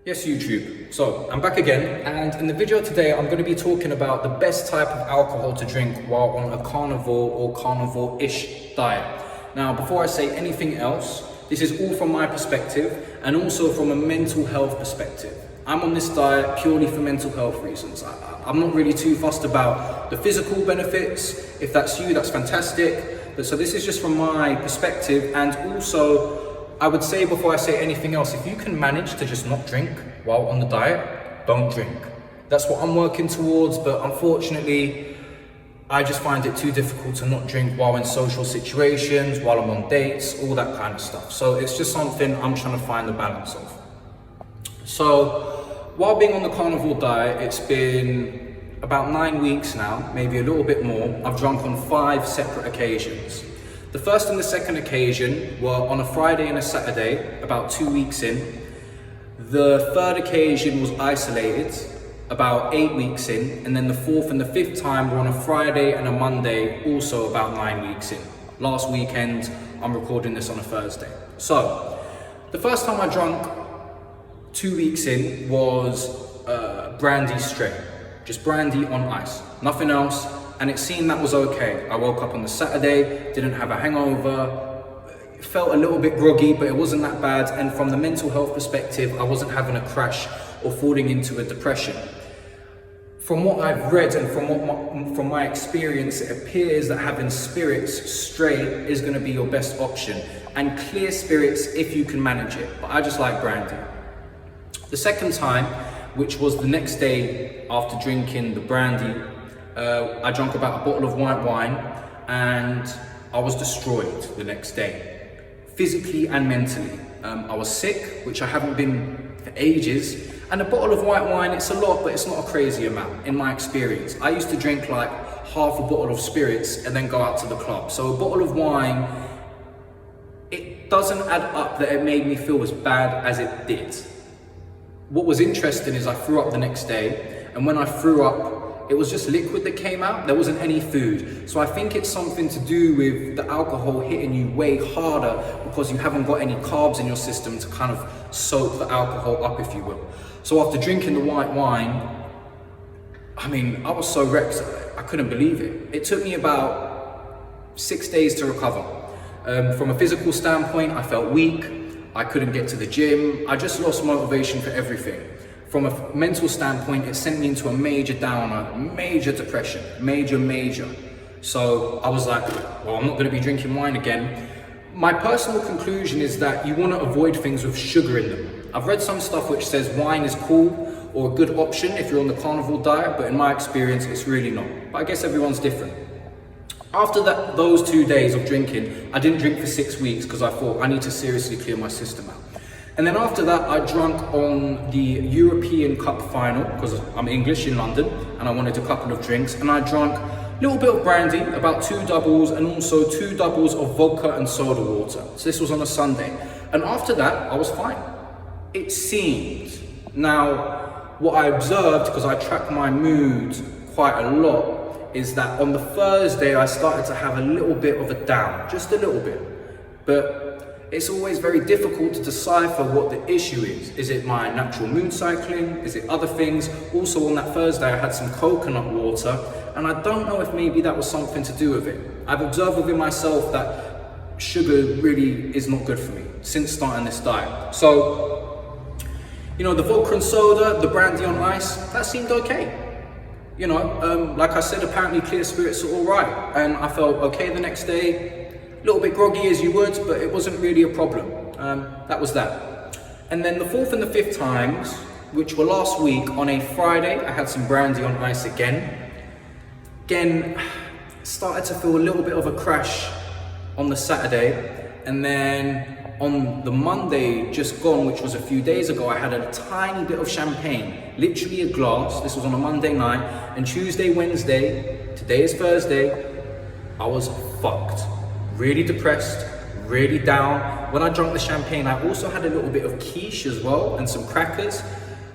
Yes, YouTube. So I'm back again, and in the video today I'm going to be talking about the best type of alcohol to drink while on a carnivore or carnivore-ish diet. Now, before I say anything else, this is all from my perspective and also from a mental health perspective. I'm on this diet purely for mental health reasons. I'm not really too fussed about the physical benefits. If that's you, that's fantastic. But so this is just from my perspective, and also I would say, before I say anything else, if you can manage to just not drink while on the diet, don't drink. That's what I'm working towards, but unfortunately, I just find it too difficult to not drink while in social situations, while I'm on dates, all that kind of stuff. So it's just something I'm trying to find the balance of. So while being on the carnivore diet, it's been about 9 weeks now, maybe a little bit more. I've drunk on 5 separate occasions. The first and the second occasion were on a Friday and a Saturday, about 2 weeks in. The third occasion was isolated, about 8 weeks in. And then the fourth and the fifth time were on a Friday and a Monday, also about 9 weeks in. Last weekend, I'm recording this on a Thursday. So, the first time I drank 2 weeks in was Brandy straight. Just brandy on ice, nothing else. And it seemed that was okay. I woke up on the Saturday, didn't have a hangover, felt a little bit groggy, but it wasn't that bad. And from the mental health perspective, I wasn't having a crash or falling into a depression. From what I've read and from my experience, it appears that having spirits straight is going to be your best option, and clear spirits if you can manage it. But I just like brandy. The second time, which was the next day after drinking the brandy, I drank about a bottle of white wine, and I was destroyed the next day, physically and mentally. I was sick, which I haven't been for ages, and a bottle of white wine, it's a lot, but it's not a crazy amount in my experience. I used to drink like half a bottle of spirits and then go out to the club. So a bottle of wine, it doesn't add up that it made me feel as bad as it did. What was interesting is I threw up the next day, and when I threw up, it was just liquid that came out. There wasn't any food. So I think it's something to do with the alcohol hitting you way harder because you haven't got any carbs in your system to kind of soak the alcohol up, if you will. So after drinking the white wine, I mean, I was so wrecked, I couldn't believe it. It took me about 6 days to recover. From a physical standpoint, I felt weak. I couldn't get to the gym. I just lost motivation for everything. From a mental standpoint, it sent me into a major downer, major depression, major. So I was like, well, I'm not going to be drinking wine again. My personal conclusion is that you want to avoid things with sugar in them. I've read some stuff which says wine is cool or a good option if you're on the carnivore diet, but in my experience, it's really not. But I guess everyone's different. After those 2 days of drinking, I didn't drink for 6 weeks because I thought I need to seriously clear my system out. And then after that, I drank on the European Cup final because I'm English in London and I wanted a couple of drinks. And I drank a little bit of brandy, about 2 doubles, and also 2 doubles of vodka and soda water. So this was on a Sunday. And after that, I was fine. It seemed. Now, what I observed, because I track my mood quite a lot, is that on the Thursday, I started to have a little bit of a down, just a little bit. But it's always very difficult to decipher what the issue is. Is it my natural mood cycling? Is it other things? Also on that Thursday, I had some coconut water, and I don't know if maybe that was something to do with it. I've observed within myself that sugar really is not good for me since starting this diet. So, you know, the vodka and soda, the brandy on ice, that seemed okay. You know, like I said, apparently clear spirits are all right, and I felt okay the next day. A little bit groggy as you would, but it wasn't really a problem. That was that. And then the fourth and the fifth times, which were last week on a Friday, I had some brandy on ice again. Again, started to feel a little bit of a crash on the Saturday. And then on the Monday just gone, which was a few days ago, I had a tiny bit of champagne, literally a glass. This was on a Monday night. And Tuesday, Wednesday, today is Thursday, I was fucked. Really depressed, really down. When I drank the champagne, I also had a little bit of quiche as well and some crackers.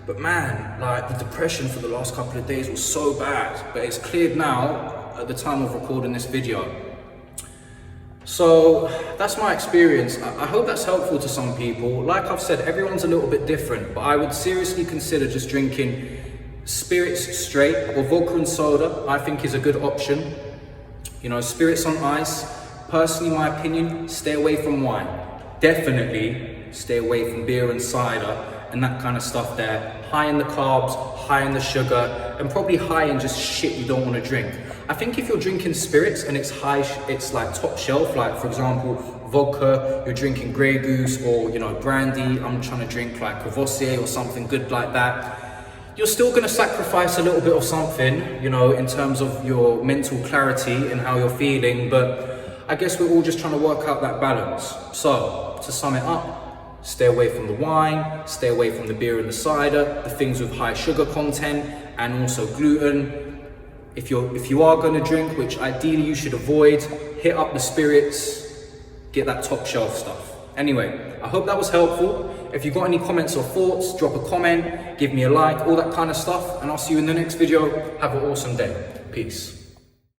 But man, like the depression for the last couple of days was so bad. But it's cleared now at the time of recording this video. So that's my experience. I hope that's helpful to some people. Like I've said, everyone's a little bit different, but I would seriously consider just drinking spirits straight, or vodka and soda, I think is a good option. You know, spirits on ice. Personally, my opinion, stay away from wine. Definitely stay away from beer and cider and that kind of stuff there. High in the carbs, high in the sugar, and probably high in just shit you don't want to drink. I think if you're drinking spirits and it's high, it's like top shelf, like for example, vodka, you're drinking Grey Goose, or you know, Brandy, I'm trying to drink like Cavossier or something good like that. You're still going to sacrifice a little bit of something, you know, in terms of your mental clarity and how you're feeling, but I guess we're all just trying to work out that balance. So, to sum it up, stay away from the wine, stay away from the beer and the cider, the things with high sugar content and also gluten. If you are going to drink, which ideally you should avoid, hit up the spirits, get that top shelf stuff. Anyway, I hope that was helpful. If you've got any comments or thoughts, drop a comment, give me a like, all that kind of stuff, and I'll see you in the next video. Have an awesome day. Peace.